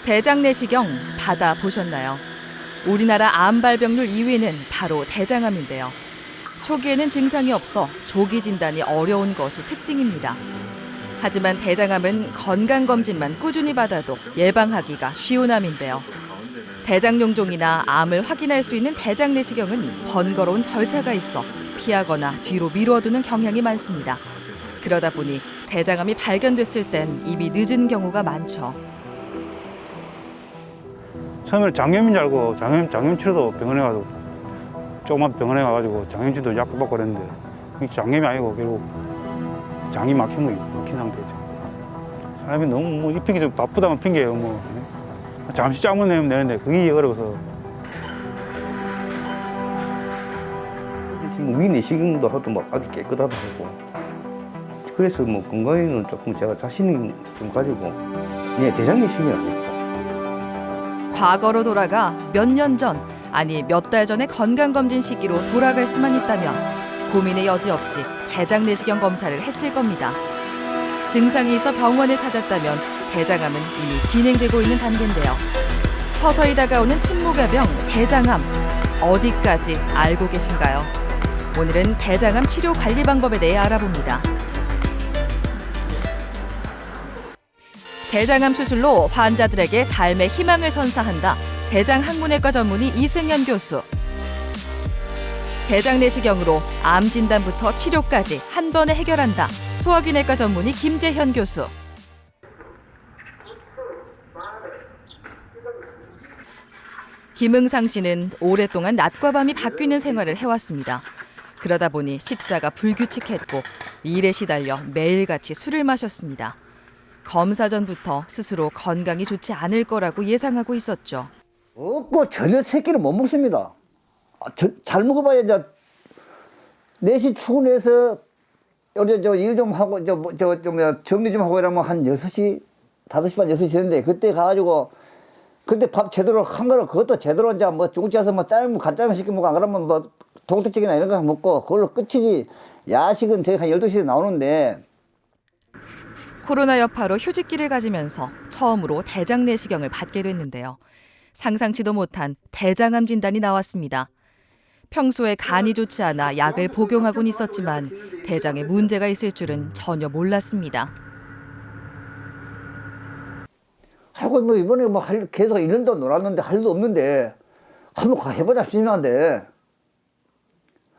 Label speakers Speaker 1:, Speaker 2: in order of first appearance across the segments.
Speaker 1: 대장 내시경 받아보셨나요? 우리나라 암 발병률 2위는 바로 대장암인데요. 초기에는 증상이 없어 조기 진단이 어려운 것이 특징입니다. 하지만 대장암은 건강검진만 꾸준히 받아도 예방하기가 쉬운 암인데요. 대장용종이나 암을 확인할 수 있는 대장 내시경은 번거로운 절차가 있어 피하거나 뒤로 미뤄두는 경향이 많습니다. 그러다 보니 대장암이 발견됐을 땐 이미 늦은 경우가 많죠.
Speaker 2: 처음에는 장염인 줄 알고 장염 치료도 병원에 가서 조그만 병원에 가가지고 장염 치료도 약 받고 그랬는데 그게 장염이 아니고 결국 장이 막힌 상태죠. 사람이 너무 입히기 좀 바쁘다면 핑계예요. 뭐 잠시 짬을 내면 되는데 그게 어려워서.
Speaker 3: 지금 위 내시경도 하도 막 아주 깨끗하다 하고 그래서 뭐 건강에는 조금 제가 자신이 좀 가지고 대장 내시경이 아니죠.
Speaker 1: 과거로 돌아가 몇 년 전, 아니 몇 달 전의 건강검진 시기로 돌아갈 수만 있다면 고민의 여지 없이 대장 내시경 검사를 했을 겁니다. 증상이 있어 병원에 찾았다면 대장암은 이미 진행되고 있는 단계인데요. 서서히 다가오는 침묵의 병, 대장암. 어디까지 알고 계신가요? 오늘은 대장암 치료 관리 방법에 대해 알아봅니다. 대장암 수술로 환자들에게 삶의 희망을 선사한다. 대장학문외과 전문의 이승현 교수. 대장 내시경으로 암 진단부터 치료까지 한 번에 해결한다. 소화기내과 전문의 김재현 교수. 김응상 씨는 오랫동안 낮과 밤이 바뀌는 생활을 해왔습니다. 그러다 보니 식사가 불규칙했고 일에 시달려 매일같이 술을 마셨습니다. 검사 전부터 스스로 건강이 좋지 않을 거라고 예상하고 있었죠.
Speaker 4: 없고 전혀 새끼를 못 먹습니다. 잘 먹어봐야 이제 4시 출근해서 일 좀 하고 정리 좀 하고 이러면 한 6시, 5시 반 6시 되는데 그때 가가지고 그때 밥 제대로 한 거를 그것도 제대로 이제 뭐 중국집에서 뭐 짜장면 간짜장면 시켜 먹고 안 그러면 뭐 동태찌개나 이런 거 먹고 그걸로 끝이지. 야식은 저희 한 12시에 나오는데.
Speaker 1: 코로나 여파로 휴직기를 가지면서 처음으로 대장 내시경을 받게 됐는데요. 상상치도 못한 대장암 진단이 나왔습니다. 평소에 간이 좋지 않아 약을 복용하곤 있었지만 대장에 문제가 있을 줄은 전혀 몰랐습니다.
Speaker 4: 아이고 뭐 이번에 뭐 계속 일도 놀았는데 할 일도 없는데 한번 해보자 싶은데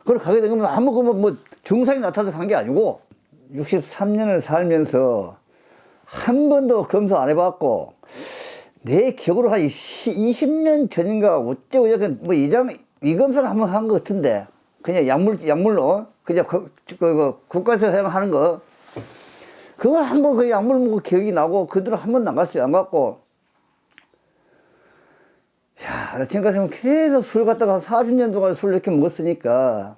Speaker 4: 그걸 가게 된 거면 아무 뭐 증상이 나타나서 간 게 아니고 63년을 살면서 한 번도 검사 안 해봤고 내 기억으로 한 20년 전인가 어쩌고 저쩌고 뭐 이 검사를 한번 한 것 같은데 그냥 약물로 그냥 국가에서 하는 거 그거 한번 그 약물 먹고 기억이 나고 그대로 한 번도 안 갔어요. 안 갔고 야 지금까지 계속 술 갖다가 40년 동안 술 이렇게 먹었으니까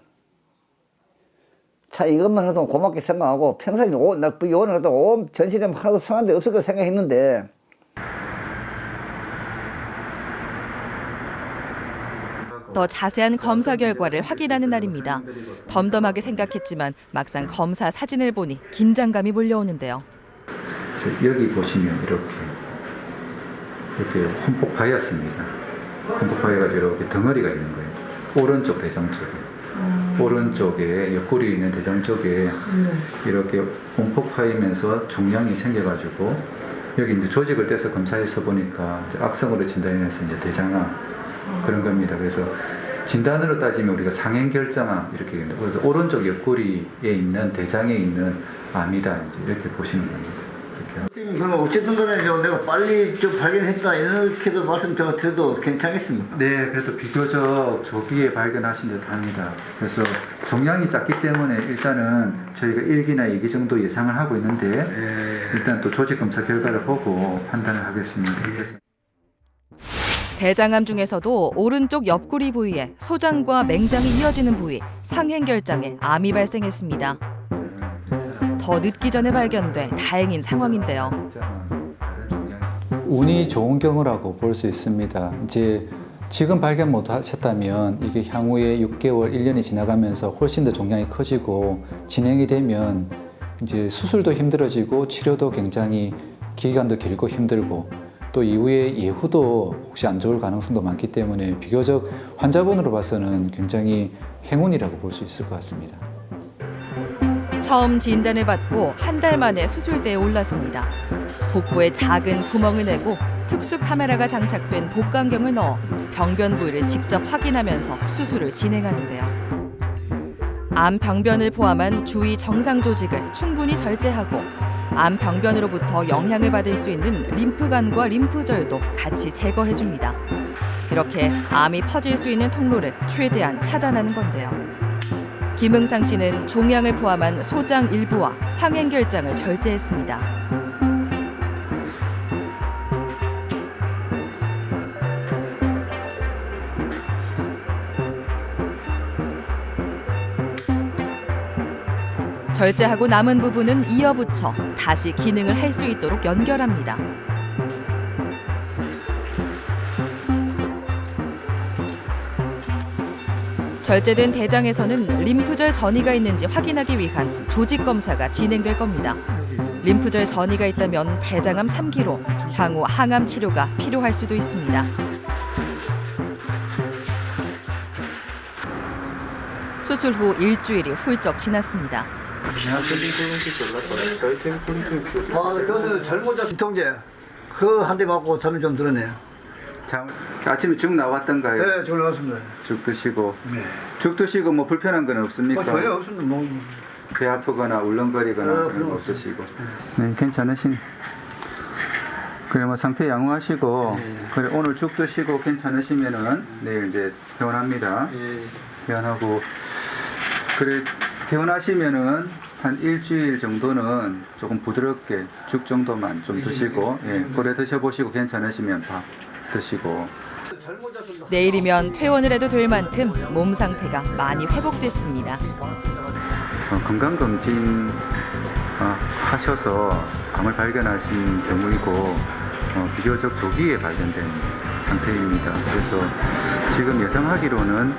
Speaker 4: 자 이것만 해도 고맙게 생각하고 평소에 나 요원을 갖다가 온 전시에 하나도 성한 데 없을 거 생각했는데
Speaker 1: 더 자세한 검사 결과를 확인하는 날입니다. 덤덤하게 생각했지만 막상 검사 사진을 보니 긴장감이 몰려오는데요.
Speaker 5: 여기 보시면 이렇게 흠뻑 파였습니다. 흠뻑 파여가지고 이렇게 덩어리가 있는 거예요. 오른쪽 대장 쪽에. 오른쪽에 옆구리 있는 대장 쪽에 이렇게 흠뻑 파이면서 종양이 생겨가지고 여기 이제 조직을 떼서 검사해서 보니까 악성으로 진단이 돼서 이제 대장암 그런 겁니다. 그래서 진단으로 따지면 우리가 상행결장암 이렇게 됩니다. 그래서 오른쪽 옆구리에 있는 대장에 있는 암이다 이렇게 보시면 됩니다.
Speaker 4: 그럼 어쨌든 간에 내가 빨리 좀 발견했다 이렇게도 말씀 제가 드려도 괜찮겠습니까?
Speaker 5: 네, 그래도 비교적 조기에 발견하신 듯 합니다. 그래서 종양이 작기 때문에 일단은 저희가 1기나 2기 정도 예상을 하고 있는데 일단 또 조직 검사 결과를 보고 판단을 하겠습니다.
Speaker 1: 대장암 중에서도 오른쪽 옆구리 부위에 소장과 맹장이 이어지는 부위, 상행결장에 암이 발생했습니다. 더 늦기 전에 발견돼 다행인 상황인데요.
Speaker 6: 운이 좋은 경우라고 볼 수 있습니다. 이제 지금 발견 못 하셨다면 이게 향후에 6개월, 1년이 지나가면서 훨씬 더 종양이 커지고 진행이 되면 이제 수술도 힘들어지고 치료도 굉장히 기간도 길고 힘들고 또 이후에 예후도 혹시 안 좋을 가능성도 많기 때문에 비교적 환자분으로 봐서는 굉장히 행운이라고 볼 수 있을 것 같습니다.
Speaker 1: 처음 진단을 받고 한 달 만에 수술대에 올랐습니다. 복부에 작은 구멍을 내고 특수 카메라가 장착된 복강경을 넣어 병변 부위를 직접 확인하면서 수술을 진행하는데요. 암 병변을 포함한 주위 정상 조직을 충분히 절제하고 암 병변으로부터 영향을 받을 수 있는 림프관과 림프절도 같이 제거해 줍니다. 이렇게 암이 퍼질 수 있는 통로를 최대한 차단하는 건데요. 김응상 씨는 종양을 포함한 소장 일부와 상행결장을 절제했습니다. 절제하고 남은 부분은 이어붙여 다시 기능을 할 수 있도록 연결합니다. 절제된 대장에서는 림프절 전이가 있는지 확인하기 위한 조직 검사가 진행될 겁니다. 림프절 전이가 있다면 대장암 3기로 향후 항암 치료가 필요할 수도 있습니다. 수술 후 일주일이 훌쩍 지났습니다.
Speaker 4: 교수 젊은자 통제 그 한 대 맞고 잠이 좀 들었네요.
Speaker 5: 아침에 죽 나왔던가요?
Speaker 4: 네, 저 나왔습니다.
Speaker 5: 죽 드시고.
Speaker 4: 네.
Speaker 5: 죽 드시고 뭐 불편한 건 없습니까?
Speaker 4: 전혀 없습니다. 뭐.
Speaker 5: 배 아프거나 울렁거리거나 그런
Speaker 4: 그런
Speaker 5: 거
Speaker 4: 거
Speaker 5: 없으시고. 네, 괜찮으신. 그래 뭐 상태 양호하시고 그래 오늘 죽 드시고 괜찮으시면은 내일 이제 퇴원합니다. 퇴원하고 그래 퇴원하시면은 한 일주일 정도는 조금 부드럽게 죽 정도만 좀 드시고 그래 드셔보시고 괜찮으시면 밥 드시고.
Speaker 1: 내일이면 퇴원을 해도 될 만큼 몸 상태가 많이 회복됐습니다.
Speaker 5: 건강검진 하셔서 암을 발견하신 경우이고 비교적 조기에 발견된 상태입니다. 그래서 지금 예상하기로는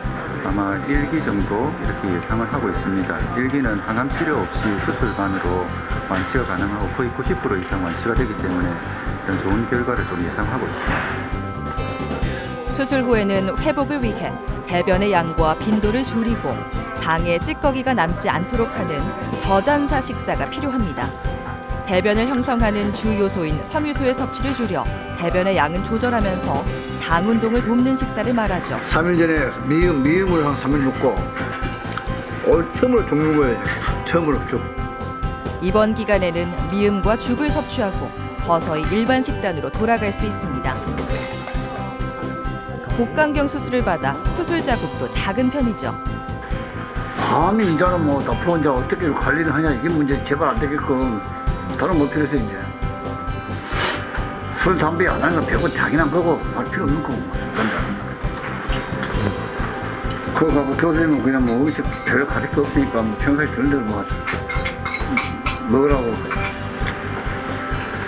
Speaker 5: 아마 1기 정도 이렇게 예상을 하고 있습니다. 1기는 항암 치료 없이 수술만으로 완치가 가능하고 거의 90% 이상 완치가 되기 때문에 일단 좋은 결과를 좀 예상하고 있습니다.
Speaker 1: 수술 후에는 회복을 위해 대변의 양과 빈도를 줄이고 장에 찌꺼기가 남지 않도록 하는 저잔사 식사가 필요합니다. 대변을 형성하는 주 요소인 섬유소의 섭취를 줄여 대변의 양은 조절하면서 장 운동을 돕는 식사를 말하죠.
Speaker 4: 3일 전에 미음을 한 3일 먹고 오늘 처음으로 죽 먹어야지. 처음으로 죽.
Speaker 1: 이번 기간에는 미음과 죽을 섭취하고 서서히 일반 식단으로 돌아갈 수 있습니다. 복강경 수술을 받아 수술 자국도 작은 편이죠.
Speaker 4: 암이 이제는 뭐 나쁜 이제 어떻게 관리를 하냐 이게 문제 제발 안 되게끔 다른 못 필요해서 이제 술 담배 안 하는 건 배고 자기나 거고 할 필요 없는 거고 그거 갖고 교수님은 그냥 뭐 의식 별 가릴 게 없으니까 뭐 평소에 주는 대로 뭐 먹으라고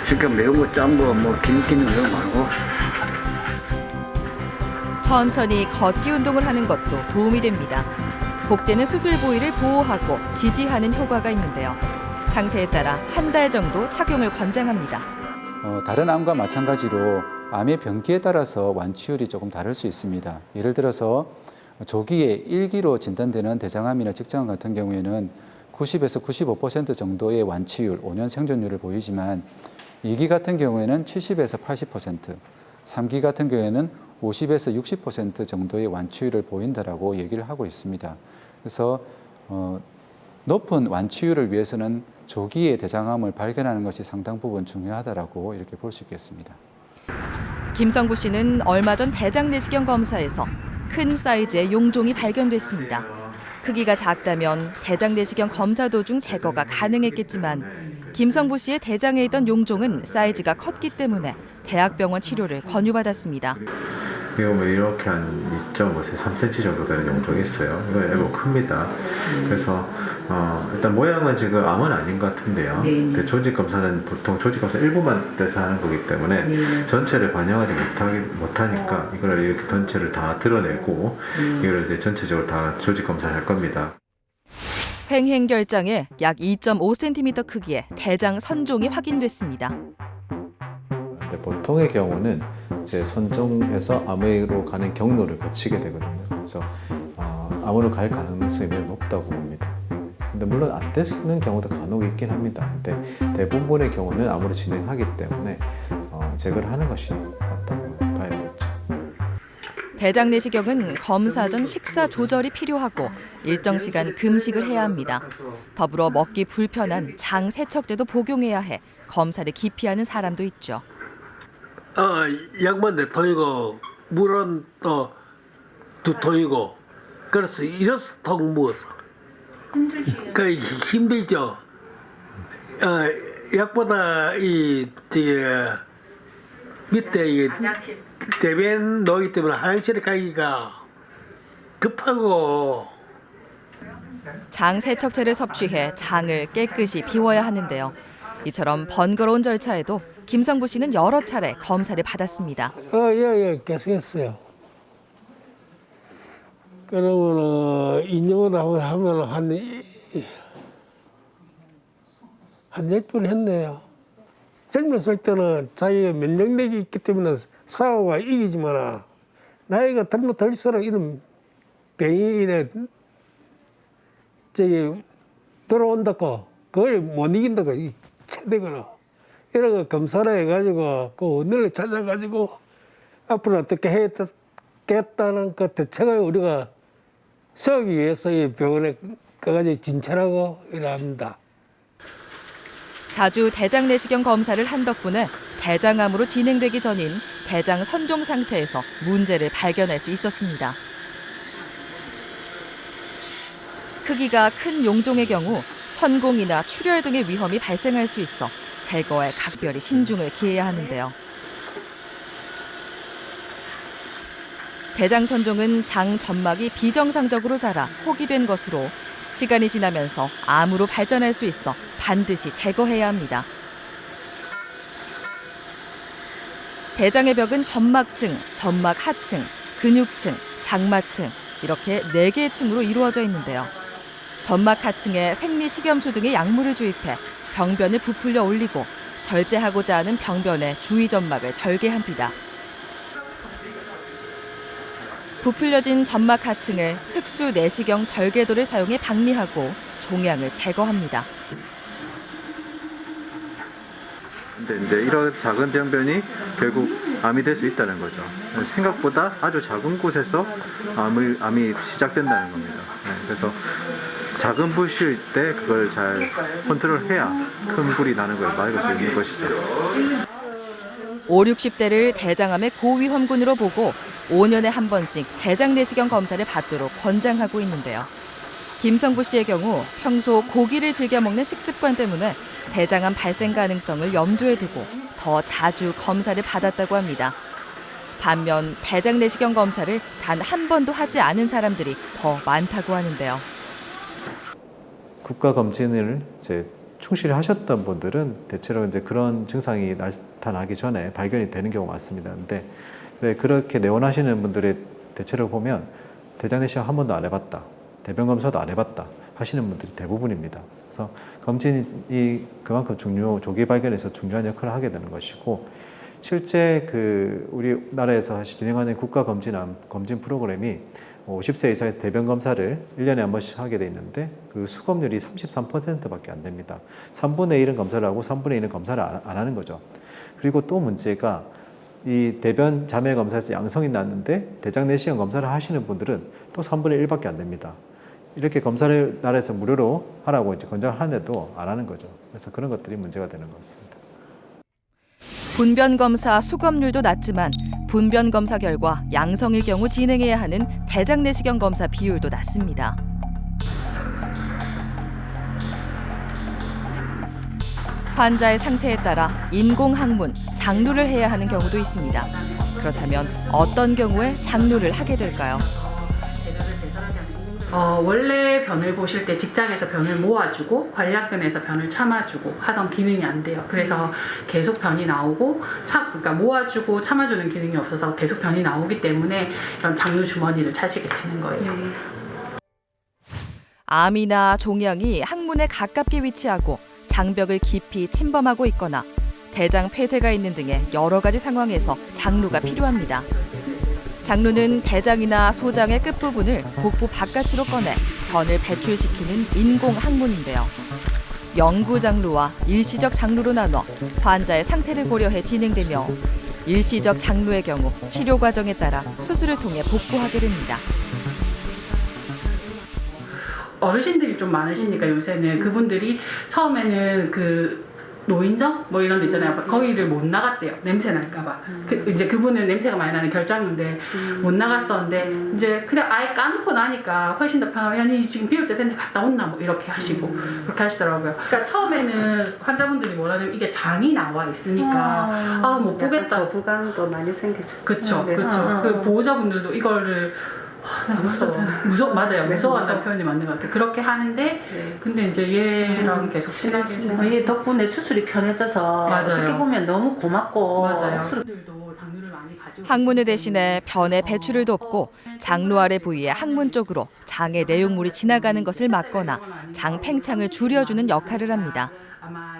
Speaker 4: 쉽게 매운 거 짠 거 뭐 김기는 이런 거 말고
Speaker 1: 천천히 걷기 운동을 하는 것도 도움이 됩니다. 복대는 수술 부위를 보호하고 지지하는 효과가 있는데요. 상태에 따라 한 달 정도 착용을 권장합니다.
Speaker 6: 다른 암과 마찬가지로 암의 병기에 따라서 완치율이 조금 다를 수 있습니다. 예를 들어서 조기에 1기로 진단되는 대장암이나 직장암 같은 경우에는 90에서 95% 정도의 완치율, 5년 생존율을 보이지만 2기 같은 경우에는 70에서 80%, 3기 같은 경우에는 50에서 60% 정도의 완치율을 보인다라고 얘기를 하고 있습니다. 그래서 높은 완치율을 위해서는 조기에 대장암을 발견하는 것이 상당 부분 중요하다라고 이렇게 볼 수 있겠습니다.
Speaker 1: 김성구 씨는 얼마 전 대장 내시경 검사에서 큰 사이즈의 용종이 발견됐습니다. 크기가 작다면 대장 내시경 검사 도중 제거가 가능했겠지만 김성구 씨의 대장에 있던 용종은 사이즈가 컸기 때문에 대학병원 치료를 권유받았습니다.
Speaker 7: 이거 뭐 이렇게 한 2.5cm, 3cm 정도 되는 용종이 있어요. 이거 애고 큽니다. 그래서 일단 모양은 지금 암은 아닌 것 같은데요. 근데 조직 검사는 보통 조직 검사 일부만 떼서 하는 거기 때문에 전체를 반영하지 못하니까 이걸 이렇게 전체를 다 드러내고 이걸 이제 전체적으로 다 조직 검사를 할 겁니다.
Speaker 1: 횡행결장에 약 2.5cm 크기의 대장 선종이 확인됐습니다.
Speaker 7: 근데 보통의 경우는 이제 선종해서 암으로 가는 경로를 거치게 되거든요. 그래서 암으로 갈 가능성이 매우 높다고 봅니다. 근데 물론 안 되는 경우도 간혹 있긴 합니다. 근데 대부분의 경우는 암으로 진행하기 때문에 제거를 하는 것이 맞다고 봐야 되겠죠.
Speaker 1: 대장 내시경은 검사 전 식사 조절이 필요하고 일정 시간 금식을 해야 합니다. 더불어 먹기 불편한 장 세척제도 복용해야 해 검사를 기피하는 사람도 있죠.
Speaker 8: 약만 4통이고 물은 또 2통이고 그래서 6통 먹었어. 그 힘들죠. 약보다 이 밑에 이 대변 놓기 때문에 화장실에 가기가 급하고.
Speaker 1: 장 세척제를 섭취해 장을 깨끗이 비워야 하는데요. 이처럼 번거로운 절차에도 김성부 씨는 여러 차례 검사를 받았습니다.
Speaker 8: 예, 계속했어요. 그러면은 인용을 하면 한 10번 했네요. 젊었을 때는 자기가 면역력이 있기 때문에 싸워가 이기지만 나이가 들면 들수록 이런 병이 이래 들어온다고 그걸 못 이긴다고 최대거나 이런 거 검사를 해가지고 그 언니를 찾아가지고 앞으로 어떻게 해야겠다는 그 대책을 우리가 세우기 위해서 이 병원에 가가지고 진찰하고 일합니다.
Speaker 1: 자주 대장 내시경 검사를 한 덕분에 대장암으로 진행되기 전인 대장 선종 상태에서 문제를 발견할 수 있었습니다. 크기가 큰 용종의 경우 천공이나 출혈 등의 위험이 발생할 수 있어 제거에 각별히 신중을 기해야 하는데요. 대장 선종은 장 점막이 비정상적으로 자라 혹이 된 것으로 시간이 지나면서 암으로 발전할 수 있어 반드시 제거해야 합니다. 대장의 벽은 점막층, 점막 하층, 근육층, 장마층 이렇게 4개의 층으로 이루어져 있는데요. 점막 하층에 생리식염수 등의 약물을 주입해 병변을 부풀려 올리고 절제하고자 하는 병변의 주위 점막을 절개합니다. 부풀려진 점막 하층을 특수 내시경 절개도를 사용해 박리하고 종양을 제거합니다.
Speaker 5: 근데 이제 이런 작은 병변이 결국 암이 될 수 있다는 거죠. 생각보다 아주 작은 곳에서 암이 시작된다는 겁니다. 그래서 작은 불씨일 때 그걸 잘 컨트롤해야 큰 불이 나는 걸 막을 수 있는 것이죠.
Speaker 1: 5, 60대를 대장암의 고위험군으로 보고 5년에 한 번씩 대장 내시경 검사를 받도록 권장하고 있는데요. 김성부 씨의 경우 평소 고기를 즐겨 먹는 식습관 때문에 대장암 발생 가능성을 염두에 두고 더 자주 검사를 받았다고 합니다. 반면 대장 내시경 검사를 단 한 번도 하지 않은 사람들이 더 많다고 하는데요.
Speaker 7: 국가 검진을 이제 충실히 하셨던 분들은 대체로 이제 그런 증상이 나타나기 전에 발견이 되는 경우가 많습니다. 근데 그렇게 내원하시는 분들의 대체로 보면 대장 내시경 한 번도 안 해봤다, 대변 검사도 안 해봤다 하시는 분들이 대부분입니다. 그래서 검진이 그만큼 조기 발견에서 중요한 역할을 하게 되는 것이고, 실제 우리나라에서 진행하는 국가 검진 프로그램이 50세 이상의 대변 검사를 1년에 한 번씩 하게 돼 있는데 그 수검률이 33%밖에 안 됩니다. 3분의 1은 검사를 하고 3분의 1은 검사를 안 하는 거죠. 그리고 또 문제가 이 대변 자매 검사에서 양성이 났는데 대장 내시경 검사를 하시는 분들은 또 3분의 1밖에 안 됩니다. 이렇게 검사를 나라에서 무료로 하라고 이제 권장을 하는데도 안 하는 거죠. 그래서 그런 것들이 문제가 되는 것 같습니다.
Speaker 1: 분변 검사 수검률도 낮지만 분변 검사 결과 양성일 경우 진행해야 하는 대장 내시경 검사 비율도 낮습니다. 환자의 상태에 따라 인공항문, 장루를 해야 하는 경우도 있습니다. 그렇다면 어떤 경우에 장루를 하게 될까요?
Speaker 9: 원래 변을 보실 때 직장에서 변을 모아주고 관략근에서 변을 참아주고 하던 기능이 안 돼요. 그래서 계속 변이 나오고 그러니까 모아주고 참아주는 기능이 없어서 계속 변이 나오기 때문에 이런 장루 주머니를 차시게 되는 거예요.
Speaker 1: 암이나 종양이 항문에 가깝게 위치하고 장벽을 깊이 침범하고 있거나 대장 폐쇄가 있는 등의 여러 가지 상황에서 장루가 필요합니다. 장루는 대장이나 소장의 끝부분을 복부 바깥으로 꺼내 변을 배출시키는 인공 항문인데요. 영구 장루와 일시적 장루로 나눠 환자의 상태를 고려해 진행되며 일시적 장루의 경우 치료 과정에 따라 수술을 통해 복구하게 됩니다.
Speaker 9: 어르신들이 좀 많으시니까 요새는 그분들이 처음에는 그 노인정 뭐 이런 데 있잖아요. 거기를 못 나갔대요. 냄새 날까봐. 이제 그분은 냄새가 많이 나는 결장인데 못 나갔었는데 이제 그냥 아예 까놓고 나니까 훨씬 더 편하고 아니 지금 비올 때 텐데 갔다 온나 뭐 이렇게 하시고 그렇게 하시더라고요. 그러니까 처음에는 환자분들이 뭐라냐면 이게 장이 나와 있으니까 못 보겠다.
Speaker 10: 거부감도 많이 생기죠.
Speaker 9: 그렇죠, 그렇죠. 그 보호자분들도 이거를 맞아요. 무서워한다는 표현이 맞는 것 같아요. 그렇게 하는데 근데 이제 얘랑 계속 친해지고
Speaker 10: 얘 덕분에 수술이 편해져서
Speaker 9: 맞아요.
Speaker 10: 어떻게 보면 너무 고맙고
Speaker 9: 맞아요. 수술들도 장루를 많이 가지고
Speaker 1: 항문을 대신해 변의 배출을 돕고 장루 아래 부위의 항문 쪽으로 장의 내용물이 지나가는 것을 막거나 장 팽창을 줄여주는 역할을 합니다.
Speaker 9: 아마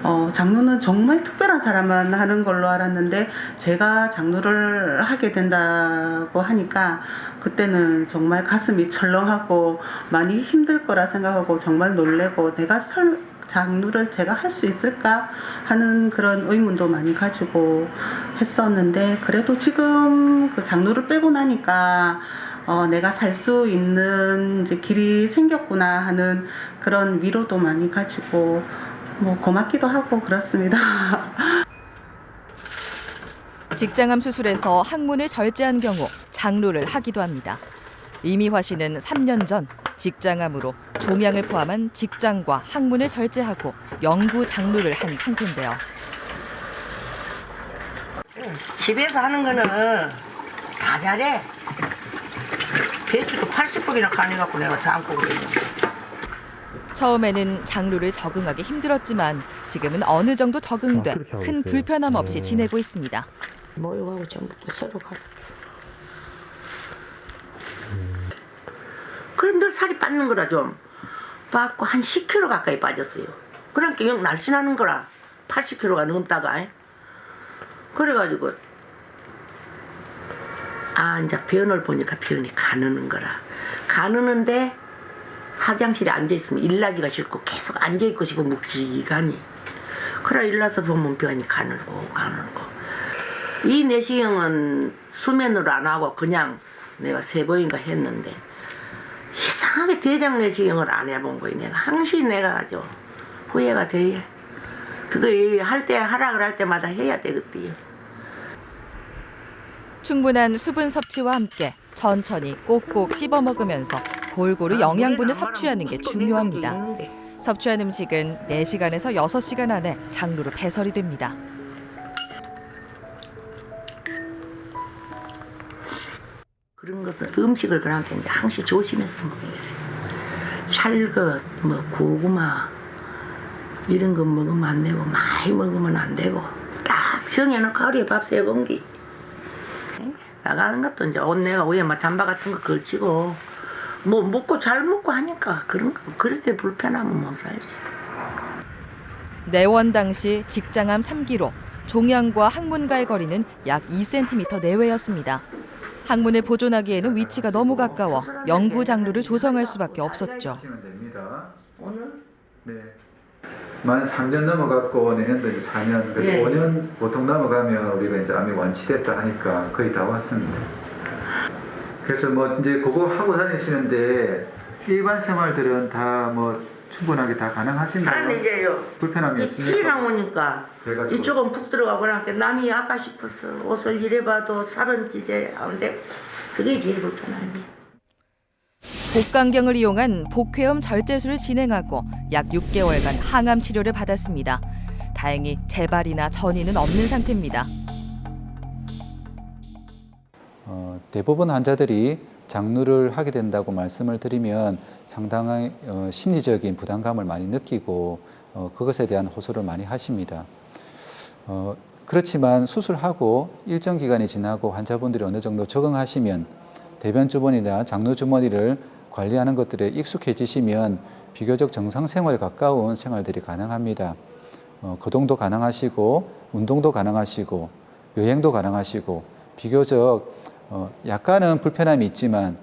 Speaker 9: 그
Speaker 10: 장루는 정말 특별한 사람만 하는 걸로 알았는데 제가 장루를 하게 된다고 하니까 그때는 정말 가슴이 철렁하고 많이 힘들 거라 생각하고 정말 놀래고 내가 장루를 제가 할 수 있을까 하는 그런 의문도 많이 가지고 했었는데 그래도 지금 그 장루를 빼고 나니까 내가 살 수 있는 이제 길이 생겼구나 하는 그런 위로도 많이 가지고 뭐 고맙기도 하고 그렇습니다.
Speaker 1: 직장암 수술에서 항문을 절제한 경우 장루를 하기도 합니다. 이미화 씨는 3년 전 직장암으로 종양을 포함한 직장과 항문을 절제하고 영구 장루를 한 상태인데요.
Speaker 11: 집에서 하는 거는 다 잘해. 배추도 80복이나 가져갖고 내가 담고 그래요.
Speaker 1: 처음에는 장루를 적응하기 힘들었지만 지금은 어느 정도 적응돼 큰 불편함 없이 지내고 있습니다.
Speaker 11: 모유하고 전부 다 서로 가. 그래 늘 살이 빠지는 거라 좀 빠고 한 10kg 가까이 빠졌어요. 그러니까 영 날씬하는 거라 80kg가 넘다가 그래가지고 이제 변을 보니까 변이 가느는 거라 가느는데 화장실에 앉아있으면 일나기가 싫고 계속 앉아있고 싶고 묵직하니 그래 일나서 보면 변이 가늘고 이 내시경은 수면으로 안 하고 그냥 내가 3번인가 했는데 이상하게 대장 내시경을 안 해본 거예요. 내가 항상 내가 아주 후회가 돼. 그거 할 때 하락을 할 때마다 해야 되거든요.
Speaker 1: 충분한 수분 섭취와 함께 천천히 꼭꼭 씹어 먹으면서 골고루 영양분을 섭취하는 게 중요합니다. 섭취한 음식은 4시간에서 6시간 안에 장루로 배설이 됩니다.
Speaker 11: 그런 것은 음식을 그렇게 이제 항상 조심해서 먹어야 돼. 찰것, 고구마 이런 거 먹으면 안 되고 많이 먹으면 안 되고 딱 정해놓고 하루에 밥 3공기 나가는 것도 이제 옷 내가 위에 잠바 같은 거 걸치고 먹고 잘 먹고 하니까 그런 거 그렇게 불편하면 못 살지.
Speaker 1: 내원 당시 직장암 3기로 종양과 항문과의 거리는 약 2cm 내외였습니다. 항문을 보존하기에는 위치가 너무 가까워 영구 장루를 조성할 수밖에 없었죠.
Speaker 5: 네. 만 3년 넘어갔고 내년도 이제 4년, 그래서 5년 보통 넘어가면 우리가 이제 암이 완치됐다 하니까 거의 다 왔습니다. 그래서 이제 그거 하고 다니시는데 일반 생활들은 다 충분하게 다 가능하신가요?
Speaker 11: 나는 이제요.
Speaker 5: 불편함이 없으니까.
Speaker 11: 키랑 오니까 이쪽은 푹 들어가고 나니까 남이 아까 싶어서 옷을 이래봐도 살은 찌제 안 돼. 그게 제일 불편하네.
Speaker 1: 복강경을 이용한 복회음 절제술을 진행하고 약 6개월간 항암 치료를 받았습니다. 다행히 재발이나 전이는 없는 상태입니다.
Speaker 6: 대부분 환자들이 장루를 하게 된다고 말씀을 드리면 상당한 심리적인 부담감을 많이 느끼고 그것에 대한 호소를 많이 하십니다. 그렇지만 수술하고 일정 기간이 지나고 환자분들이 어느 정도 적응하시면 대변 주머니나 장루 주머니를 관리하는 것들에 익숙해지시면 비교적 정상 생활에 가까운 생활들이 가능합니다. 거동도 가능하시고 운동도 가능하시고 여행도 가능하시고 비교적 약간은 불편함이 있지만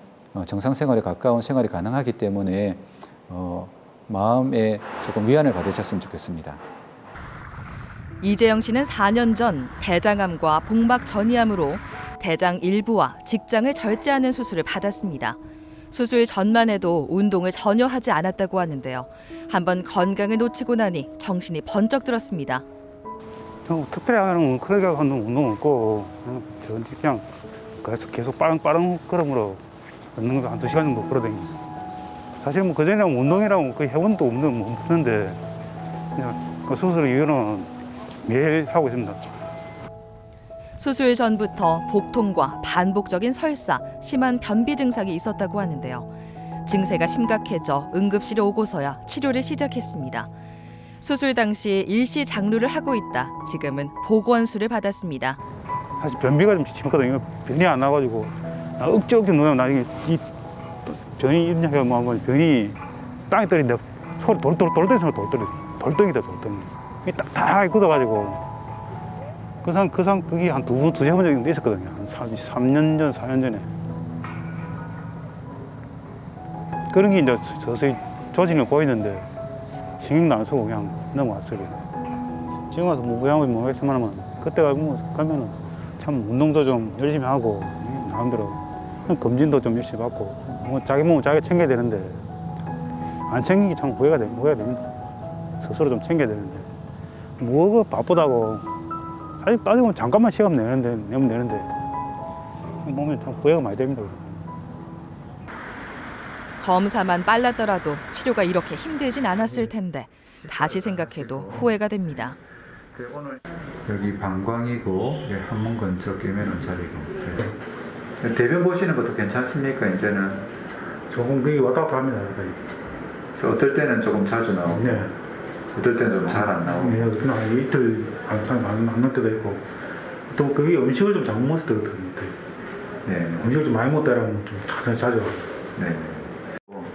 Speaker 6: 정상 생활에 가까운 생활이 가능하기 때문에 마음에 조금 위안을 받으셨으면 좋겠습니다.
Speaker 1: 이재영 씨는 4년 전 대장암과 복막 전이암으로 대장 일부와 직장을 절제하는 수술을 받았습니다. 수술 전만 해도 운동을 전혀 하지 않았다고 하는데요. 한번 건강을 놓치고 나니 정신이 번쩍 들었습니다.
Speaker 2: 특별히 하는 크게 하는 운동 없고 그냥 계속 빠른 걸음으로 걷는 거 한 2시간 정도 걸어다니고 사실 뭐 그전에 운동이라고 그 해본도 없는데 그냥 그 수술 이후로는 매일 하고 있습니다.
Speaker 1: 수술 전부터 복통과 반복적인 설사, 심한 변비 증상이 있었다고 하는데요. 증세가 심각해져 응급실에 오고서야 치료를 시작했습니다. 수술 당시 일시 장루를 하고 있다 지금은 보건수를 받았습니다.
Speaker 2: 사실 변비가 좀 심했거든요. 변이 안 나가지고 억지로 누우면 나중에 이 변이 있냐 뭐 하면 변이 땅에 떨어진데 소리 돌덩이 소리 돌덩이다 돌덩이. 딱딱하게 굳어가지고 그게 한 두세 번 정도 있었거든요. 한 3년 전, 4년 전에. 그런 게 이제 서서히 조짐이 보이는데 신경도 안 쓰고 그냥 넘어왔어요. 지금 와서 뭐 모양을 모르겠지만 그때 가면은 참 운동도 좀 열심히 하고 나름대로 검진도 좀 열심히 받고 뭐 자기 몸은 자기가 챙겨야 되는데 안 챙기기 참 후회가 됩니다. 스스로 좀 챙겨야 되는데 뭐가 바쁘다고 사실 따지고 잠깐만 시간 내면 되는데 몸에 참 후회가 많이 됩니다.
Speaker 1: 검사만 빨랐더라도 치료가 이렇게 힘들진 않았을 텐데 다시 생각해도 후회가 됩니다.
Speaker 5: 여기 방광이고 항문근 쪽 깨매는 자리고. 대변 보시는 것도 괜찮습니까? 이제는
Speaker 2: 조금 그게 왔다 갔다 합니다.
Speaker 5: 그래서 어떨 때는 조금 자주 나오고,
Speaker 2: 네.
Speaker 5: 어떨 때는 좀 잘 안 나오고.
Speaker 2: 네, 그냥 이틀 안 때도 있고 또 그게 음식을 좀 잘못 먹을 때도 있거든요.
Speaker 5: 네.
Speaker 2: 음식을 좀 많이 먹다라면 좀 자주
Speaker 5: 네.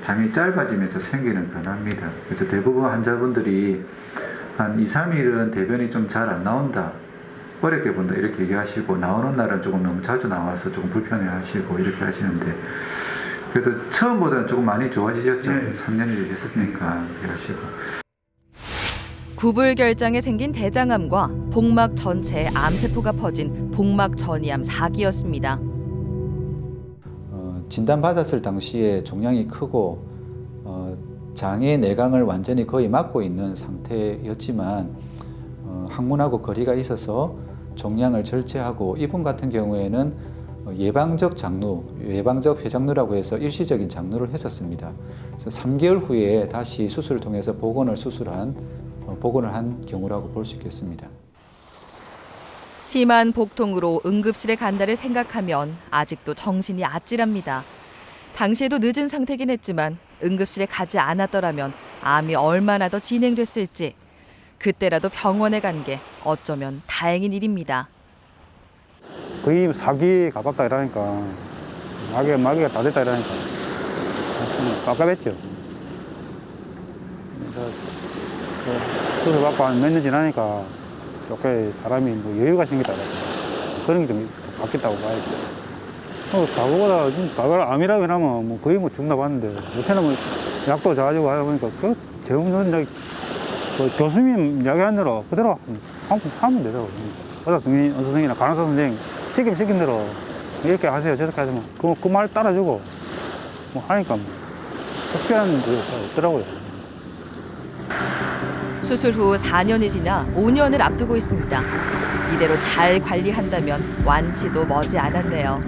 Speaker 5: 장이 짧아지면서 생기는 변화입니다. 그래서 대부분 환자분들이 한 2, 3일은 대변이 좀 잘 안 나온다, 어렵게 본다 이렇게 얘기하시고 나오는 날은 조금 너무 자주 나와서 조금 불편해하시고 이렇게 하시는데 그래도 처음보다는 조금 많이 좋아지셨죠.
Speaker 2: 네.
Speaker 5: 3년이 됐었으니까 이렇게 하시고.
Speaker 1: 구불결장에 생긴 대장암과 복막 전체에 암세포가 퍼진 복막 전이암 4기였습니다.
Speaker 6: 진단받았을 당시에 종양이 크고 장의 내강을 완전히 거의 막고 있는 상태였지만 항문하고 거리가 있어서 종양을 절제하고 이분 같은 경우에는 예방적 장루, 예방적 회장루라고 해서 일시적인 장루를 했었습니다. 그래서 3개월 후에 다시 수술을 통해서 복원을 한 경우라고 볼 수 있겠습니다.
Speaker 1: 심한 복통으로 응급실에 간다를 생각하면 아직도 정신이 아찔합니다. 당시에도 늦은 상태긴 했지만 응급실에 가지 않았더라면 암이 얼마나 더 진행됐을지 그때라도 병원에 간 게 어쩌면 다행인 일입니다.
Speaker 2: 거의 4기 가깝다 이러니까 마귀가 다 됐다 이러니까 좀 깝깝했죠. 수술 받고 한 몇 년 지나니까 조금 사람이 뭐 여유가 생겼다 그런 게 좀 바뀌었다고 봐야죠. 과거보다 암이라고 하면 뭐 거의 뭐 죽나 봤는데 요새는 뭐 약도 자가지고 하다 보니까 그 제공전 교수님 이야기한 대로 그대로 하면 되더라고요. 의사 선생님이나 간호사 선생님 시킨 대로 이렇게 하세요 저렇게 하시면 그 말 따라주고 뭐 하니까 뭐 특별한 게 없더라고요.
Speaker 1: 수술 후 4년이 지나 5년을 앞두고 있습니다. 이대로 잘 관리한다면 완치도 머지 않았네요.